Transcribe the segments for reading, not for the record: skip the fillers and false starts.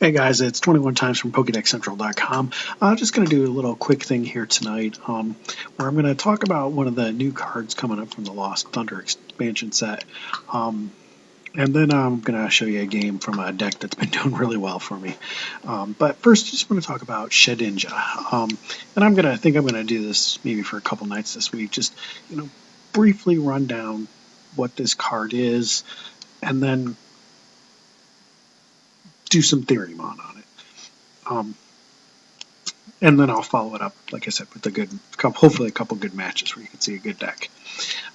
Hey guys, it's 21 times from PokédexCentral.com. I'm just going to do a little quick thing here tonight where I'm going to talk about one of the new cards coming up from the Lost Thunder expansion set. And then I'm going to show you a game from a deck that's been doing really well for me. But first, I just want to talk about Shedinja. And I think I'm going to do this maybe for a couple nights this week. Just, briefly run down what this card is and then do some theory on it. And then I'll follow it up, like I said, with hopefully a couple good matches where you can see a good deck.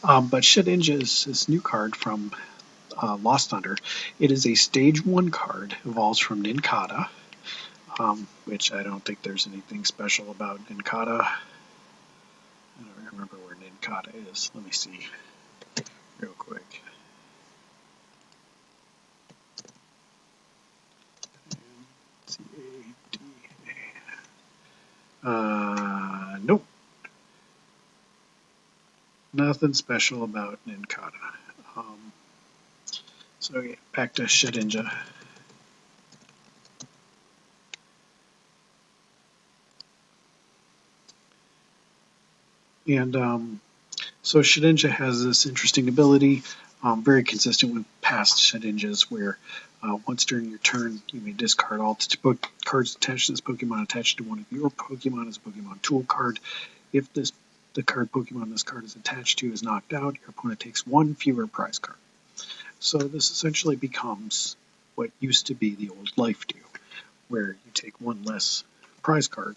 But Shedinja is this new card from Lost Thunder. It is a Stage 1 card, evolves from Nincada, which I don't think there's anything special about Nincada. I don't remember where Nincada is. Let me see real quick. Nope. Nothing special about Nincada. So yeah, back to Shedinja. And so Shedinja has this interesting ability, very consistent with past Shedinjas, where once during your turn you may discard all cards attached to this Pokemon attached to one of your Pokemon as a Pokemon tool card. If the Pokemon this card is attached to is knocked out, your opponent takes one fewer prize card. So this essentially becomes what used to be the old Life Dew, where you take one less prize card.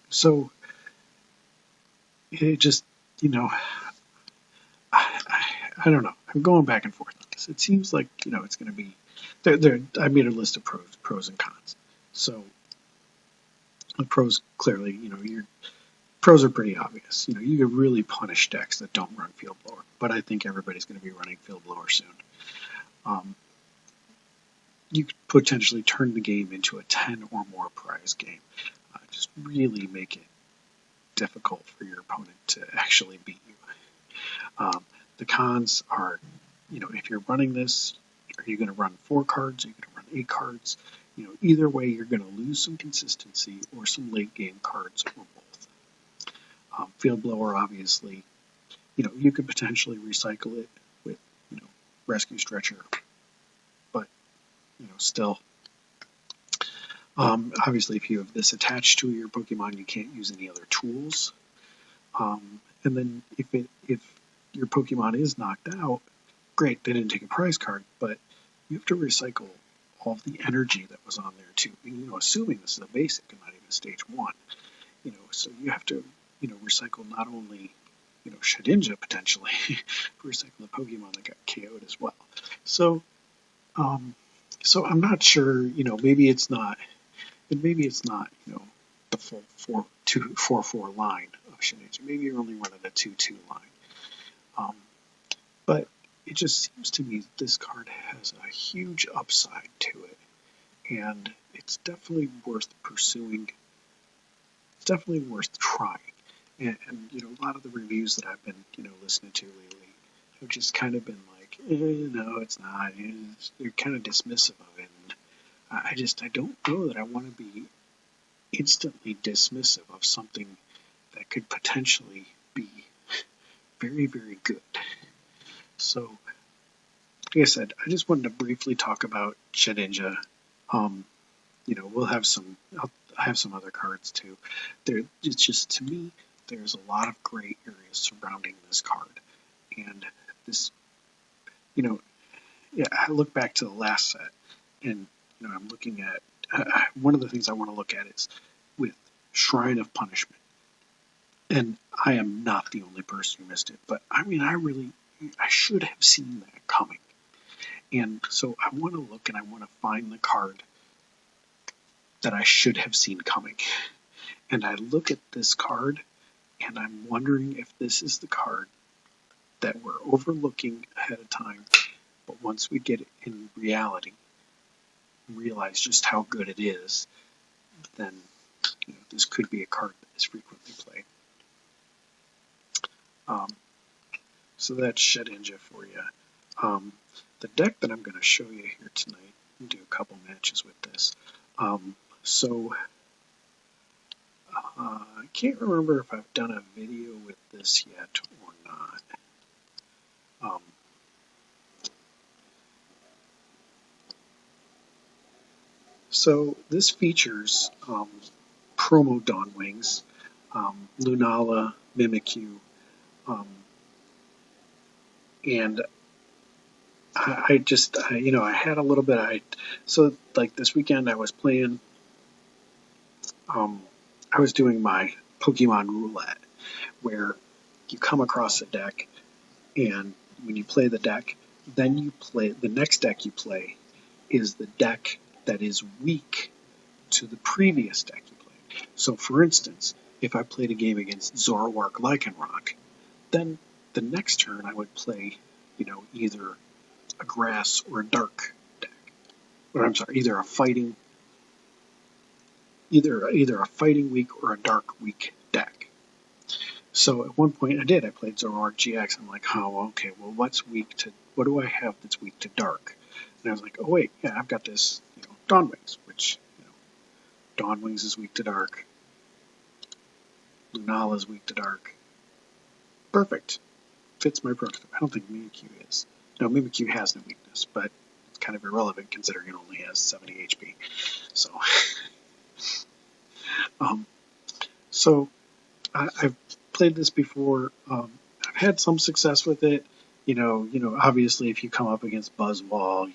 So it just, I don't know. I'm going back and forth on this. It seems like, it's going to be, I made a list of pros and cons. So the pros, clearly, your pros are pretty obvious. You could really punish decks that don't run Field Blower, but I think everybody's going to be running Field Blower soon. You could potentially turn the game into a 10 or more prize game. Just really make it difficult for your opponent to actually beat you. The cons are, if you're running this, are you going to run 4 cards? Are you going to run 8 cards? Either way, you're going to lose some consistency or some late game cards or both. Field Blower, obviously, you could potentially recycle it with, Rescue Stretcher, but, still. Obviously, if you have this attached to your Pokemon, you can't use any other tools. And then if your Pokemon is knocked out, great, they didn't take a prize card, but you have to recycle all of the energy that was on there too. Assuming this is a basic and not even Stage 1, so you have to, recycle not only, Shedinja potentially, recycle the Pokemon that got KO'd as well. So I'm not sure, maybe it's not, the full 4-4 line of Shedinja. Maybe you're only running a 2-2 line. But it just seems to me that this card has a huge upside to it, and it's definitely worth pursuing. It's definitely worth trying. And a lot of the reviews that I've been, listening to lately have just kind of been like, no, it's not. They're kind of dismissive of it. And I don't know that I want to be instantly dismissive of something that could potentially be very, very good. So, like I said, I just wanted to briefly talk about Shedinja. We'll have I'll have some other cards too. It's just, to me, there's a lot of gray areas surrounding this card. And this, I look back to the last set, and, I'm looking at, one of the things I want to look at is with Shrine of Punishment. And I am not the only person who missed it, but I should have seen that coming. And so I want to look and I want to find the card that I should have seen coming. And I look at this card and I'm wondering if this is the card that we're overlooking ahead of time, but once we get it in reality, realize just how good it is, then this could be a card that is frequently played. So that's Shedinja for you. The deck that I'm going to show you here tonight do a couple matches with this. So I can't remember if I've done a video with this yet or not. So this features promo Dawnwings, Lunala, Mimikyu, and I had a little bit. So like this weekend I was playing. I was doing my Pokemon Roulette, where you come across a deck, and when you play the deck, then you play the next deck you play is the deck that is weak to the previous deck you played. So, for instance, if I played a game against Zoroark Lycanroc, then the next turn I would play, either a grass or a dark deck. Or I'm sorry, either a fighting weak or a dark weak deck. So at one point I played Zoroark GX. I'm like, oh, okay, well, what do I have that's weak to dark? And I was like, oh wait, yeah, I've got this, Dawnwings, which, Dawnwings is weak to dark. Lunala is weak to dark. Perfect. Fits my prototype. I don't think Mimikyu is. No, Mimikyu has no weakness, but it's kind of irrelevant considering it only has 70 HP. So, I've played this before. I've had some success with it. Obviously, if you come up against Buzzwall,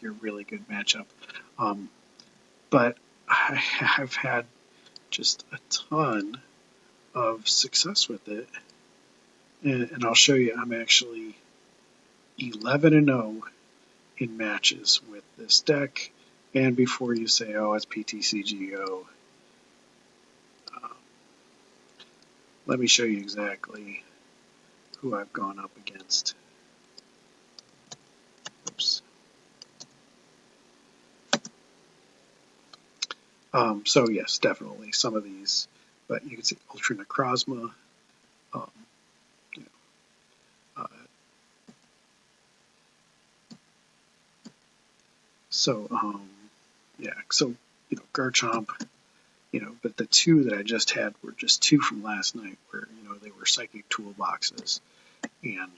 you're a really good matchup. But I've had just a ton of success with it, and I'll show you. I'm actually 11-0 in matches with this deck. And before you say, "Oh, it's PTCGO," let me show you exactly who I've gone up against. Oops. So yes, definitely some of these, but you can see Ultra Necrozma. Garchomp. But the two that I just had were just two from last night, where they were psychic toolboxes, and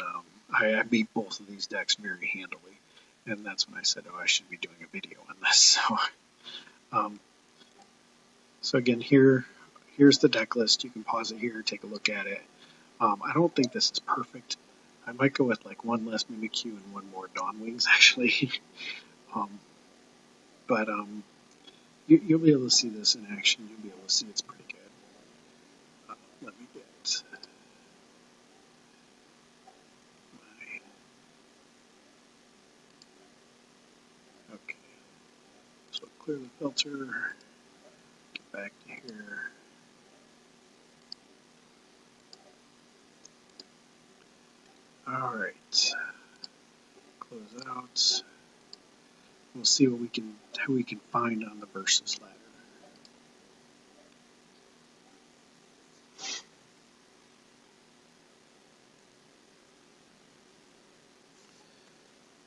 I beat both of these decks very handily, and that's when I said, oh, I should be doing a video on this. So again, here's the deck list. You can pause it here, take a look at it. I don't think this is perfect. I might go with like one less Mimikyu and one more Dawnwings, actually. But you'll be able to see this in action. You'll be able to see it's pretty good. Let me get okay. So clear the filter. Get back to here. All right. Close out. We'll see what who we can find on the versus ladder.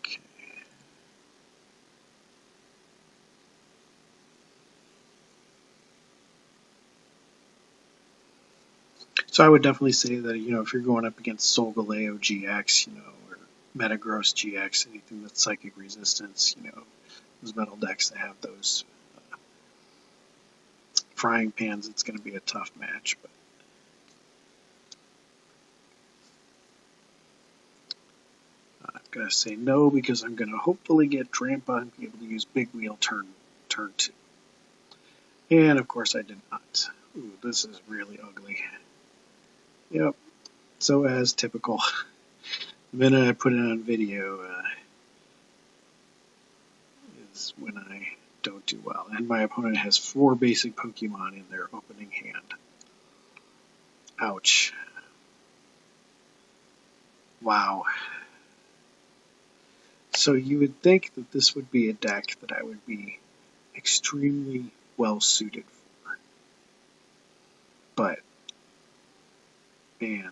Okay. So I would definitely say that if you're going up against Solgaleo GX, or Metagross GX, anything that's psychic resistance, those metal decks that have those frying pans, it's going to be a tough match. But I'm going to say no because I'm going to hopefully get Drampa and be able to use Big Wheel turn 2. And of course I did not. Ooh, this is really ugly. Yep. So as typical, the minute I put it on video is when I don't do well. And my opponent has 4 basic Pokemon in their opening hand. Ouch. Wow. So you would think that this would be a deck that I would be extremely well suited for. But, man,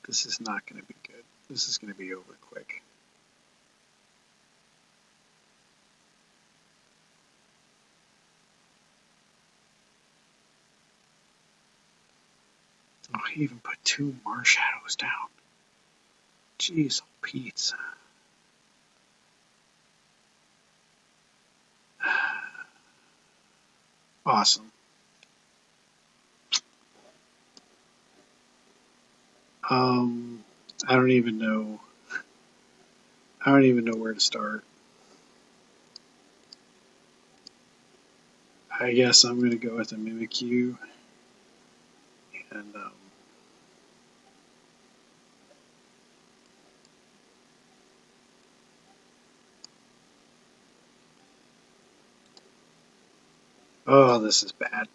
this is not going to be good. This is going to be over quick. he even put 2 Mars Shadows down. Jeez, oh Pete. Awesome. I don't even know. I don't even know where to start. I guess I'm going to go with a Mimikyu. And oh, this is bad.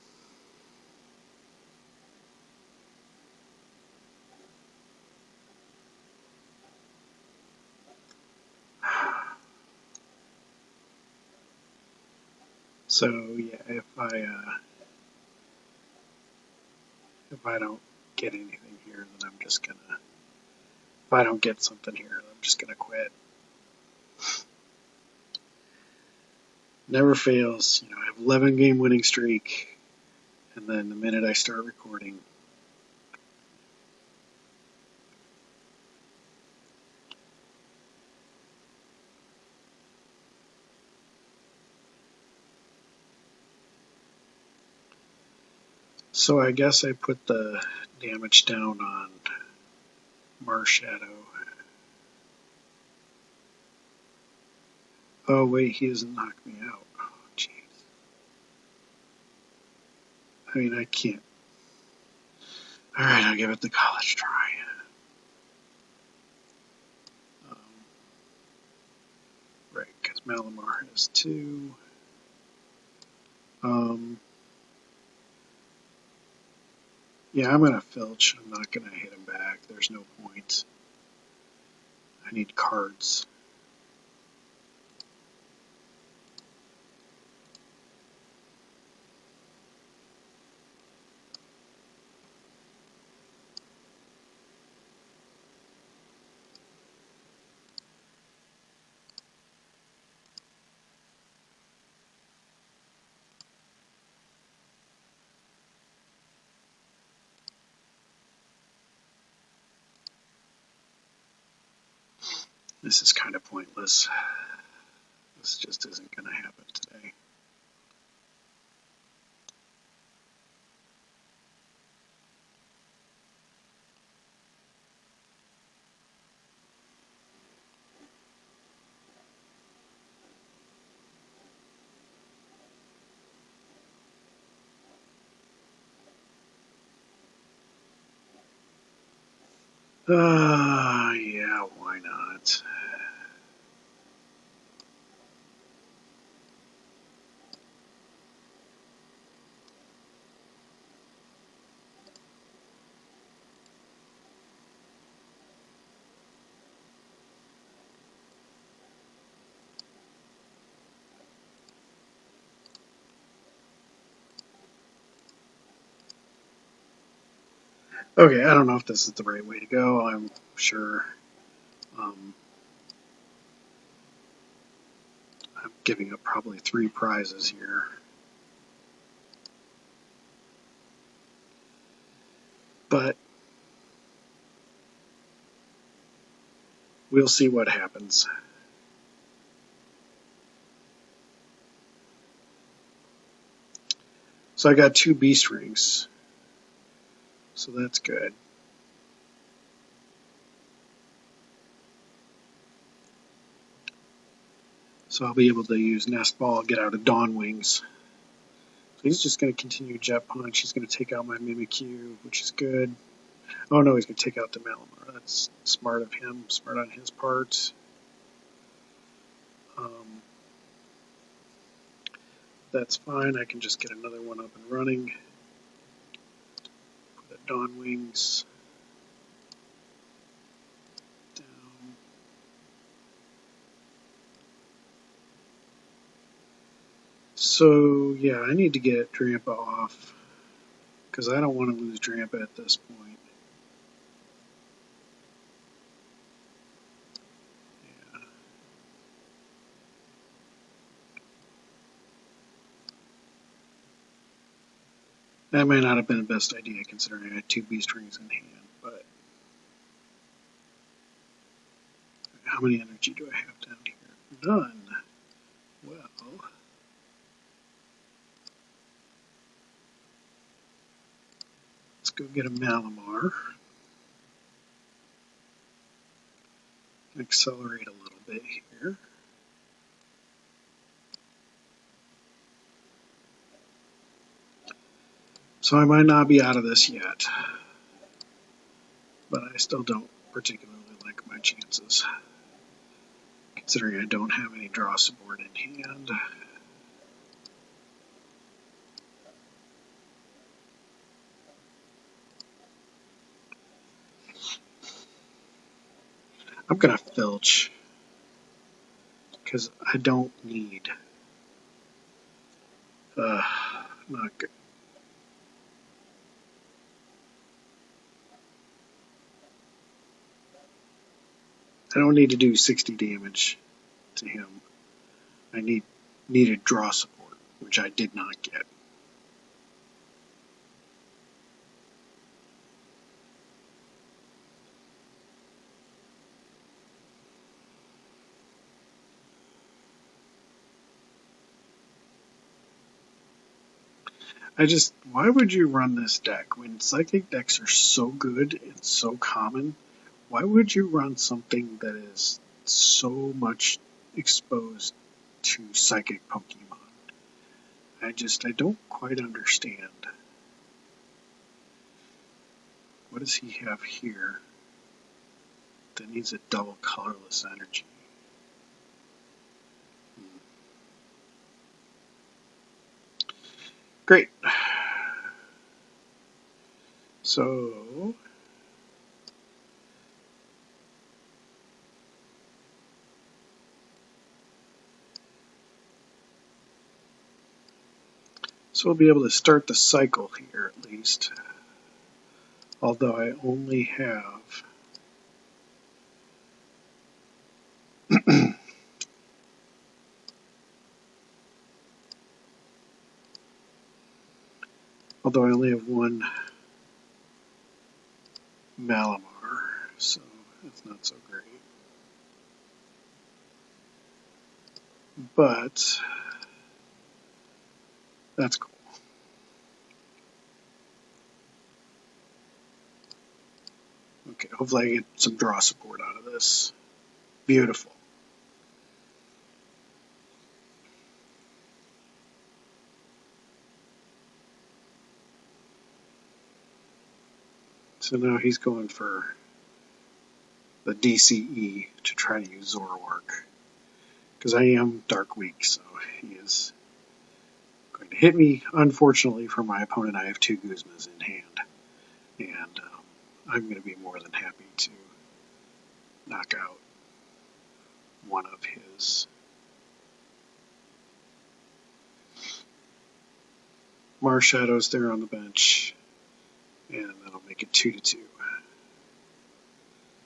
So yeah, if I don't get anything here, then I'm just gonna. If I don't get something here, I'm just gonna quit. Never fails. I have 11 game winning streak, and then the minute I start recording. So I guess I put the damage down on Mars Shadow. Oh wait, he doesn't knock me out. Oh jeez. I mean, I can't. All right, I'll give it the college try. Right, because Malamar has 2. Yeah, I'm gonna filch. I'm not gonna hit him back. There's no point. I need cards. This is kind of pointless. This just isn't going to happen today. Yeah, why not? Okay, I don't know if this is the right way to go. I'm sure I'm giving up probably 3 prizes here. But we'll see what happens. So I got 2 beast rings. So that's good. So I'll be able to use Nest Ball, get out of Dawn Wings. So he's just going to continue Jet Punch. He's going to take out my Mimikyu, which is good. Oh no, he's going to take out the Malamar. That's smart of him, smart on his part. That's fine. I can just get another one up and running. Put a Dawn Wings down. So yeah, I need to get Drampa off because I don't want to lose Drampa at this point. Yeah. That might not have been the best idea considering I had 2 beast rings in hand, but how many energy do I have down here? None. Well, let's go get a Malamar. Accelerate a little bit here. So I might not be out of this yet, but I still don't particularly like my chances, considering I don't have any draw support in hand. I'm gonna filch, because I don't need, not good. I don't need to do 60 damage to him. I needed draw support, which I did not get. Why would you run this deck when psychic decks are so good and so common? Why would you run something that is so much exposed to psychic Pokemon? I don't quite understand. What does he have here that needs a double colorless energy? Great. So we'll be able to start the cycle here at least. Although I only have one Malamar, so that's not so great. But that's cool. Okay, hopefully I get some draw support out of this. Beautiful. So now he's going for the DCE to try to use Zoroark. Because I am Dark Weak, so he is going to hit me. Unfortunately for my opponent, I have 2 Guzmas in hand. And I'm going to be more than happy to knock out one of his Marshadows there on the bench. And that'll make it 2-2.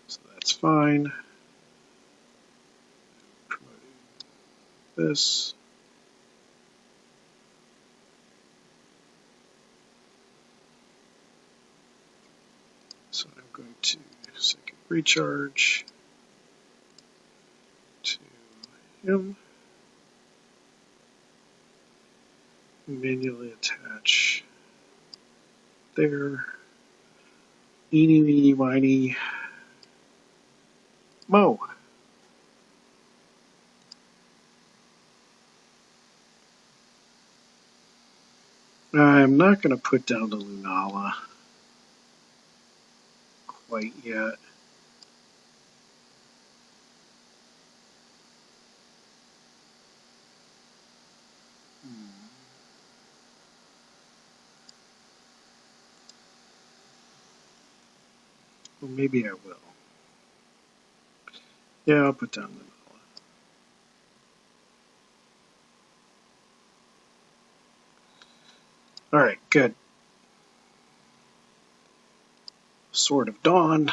So that's fine. Promoting this. So I'm going to second recharge to him. Manually attach there. Eeny, meeny, miny, mo. I'm not going to put down the Lunala quite yet. Well, maybe I will. Yeah, I'll put down Lunala. Alright, good. Sword of Dawn.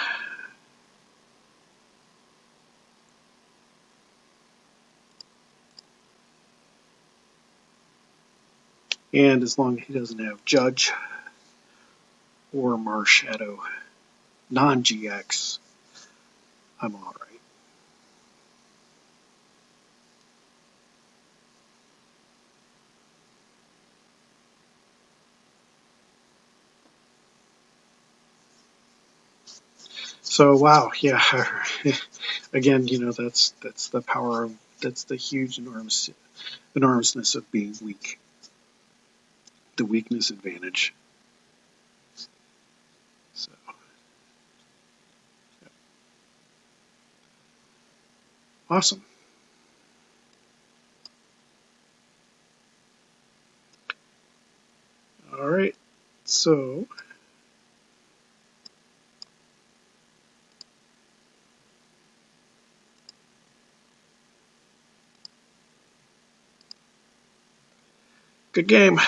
And as long as he doesn't have Judge, or Marshadow non-GX, I'm all right. So wow, yeah. Again, that's the power of that's the huge enormousness of being weak. The weakness advantage. So yeah. Awesome. All right. So good game.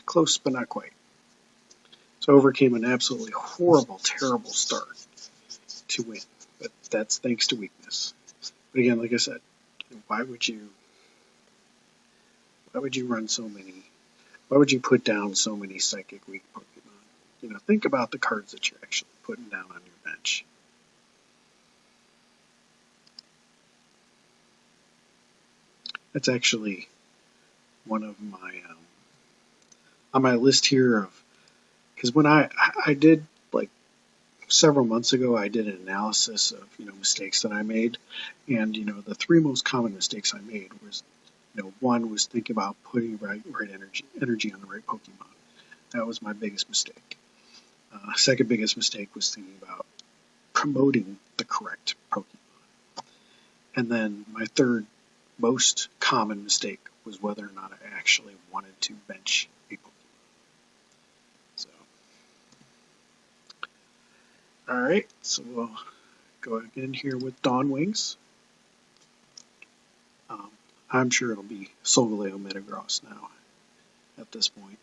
Close but not quite. So overcame an absolutely horrible, terrible start to win. But that's thanks to weakness. But again, like I said, why would you run so many? Why would you put down so many psychic weak Pokemon? Think about the cards that you're actually putting down on your bench. That's actually one of my on my list here of, because when I did, like, several months ago, I did an analysis of mistakes that I made, and the three most common mistakes I made was, one was thinking about putting right energy on the right Pokemon. That was my biggest mistake. Second biggest mistake was thinking about promoting the correct Pokemon. And then my third most common mistake was whether or not I actually wanted to bench a Pokemon. So, alright, so we'll go again here with Dawn Wings. I'm sure it'll be Solgaleo Metagross now at this point.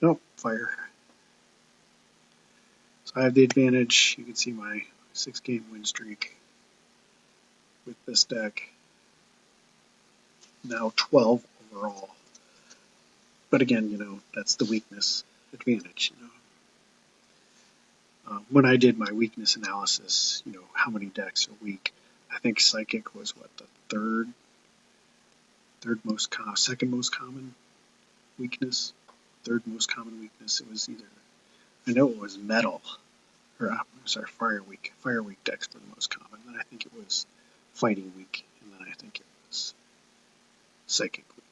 Nope, fire. So I have the advantage. You can see my 6-game win streak with this deck. Now 12 overall. But again, that's the weakness advantage. When I did my weakness analysis, how many decks are weak, I think Psychic was the second most common weakness. Third most common weakness. It was either, I know it was Metal, or I'm sorry, Fire Weak. Fire Weak decks were the most common. Then I think it was Fighting Weak, and then I think it was Psychic Weak.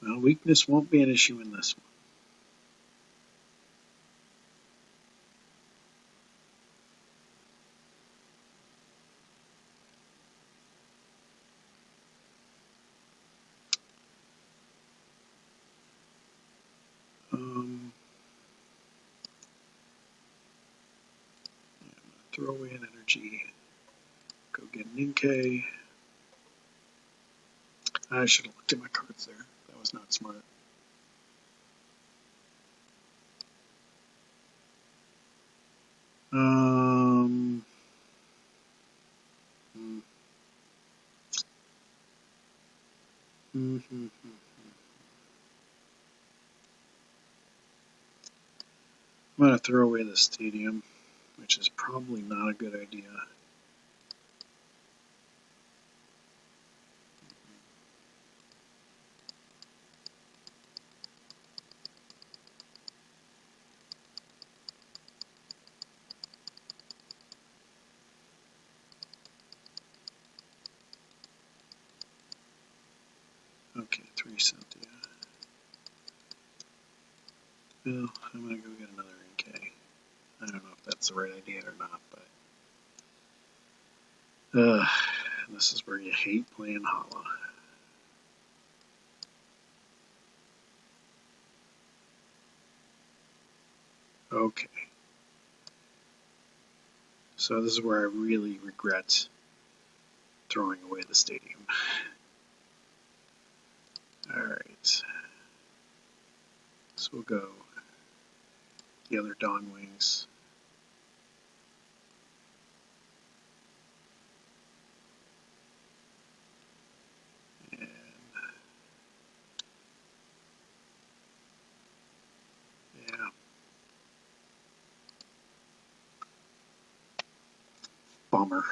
Well, weakness won't be an issue in this one. Throw away an energy. Go get an Inkay. I should have looked at my cards there. That was not smart. I'm going to throw away the stadium, which is probably not a good idea. Okay, 3 Cynthia. Well, I'm going to go get another Inkay. I don't know if that's the right idea or not, but this is where you hate playing Hala. Okay. So this is where I really regret throwing away the stadium. Alright. So we'll go the other Dawn Wings. bummer.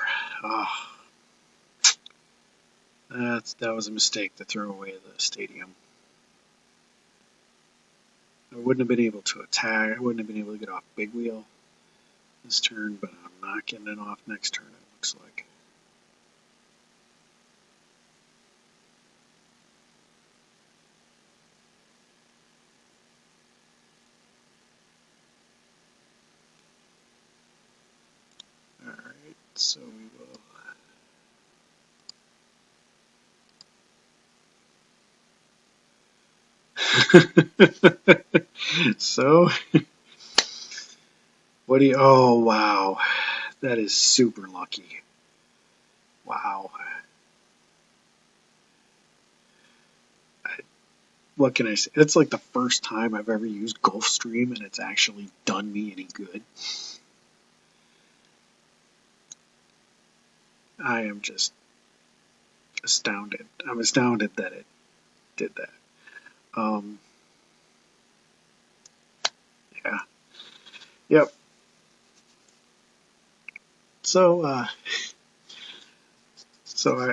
That was a mistake to throw away the stadium. I wouldn't have been able to attack. I wouldn't have been able to get off big wheel this turn, but I'm not getting it off next turn, it looks like. Alright, so we will... So, what do you... Oh, wow. That is super lucky. Wow. What can I say? It's like the first time I've ever used Gulfstream and it's actually done me any good. I am just astounded. I'm astounded that it did that. Yeah. Yep. So I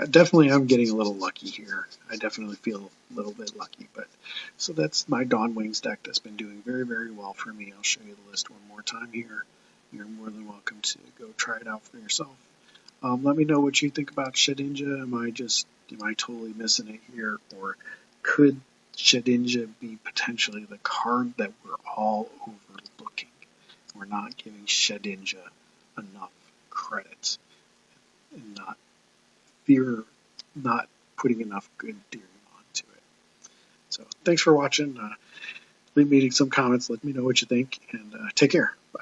definitely am getting a little lucky here. I definitely feel a little bit lucky, but so that's my Dawn Wings deck that's been doing very, very well for me. I'll show you the list one more time here. You're more than welcome to go try it out for yourself. Let me know what you think about Shedinja. Am I totally missing it here, or could Shedinja be potentially the card that we're all overlooking? We're not giving Shedinja enough credit and not putting enough good theory onto it. So thanks for watching. Leave me some comments. Let me know what you think, and take care. Bye.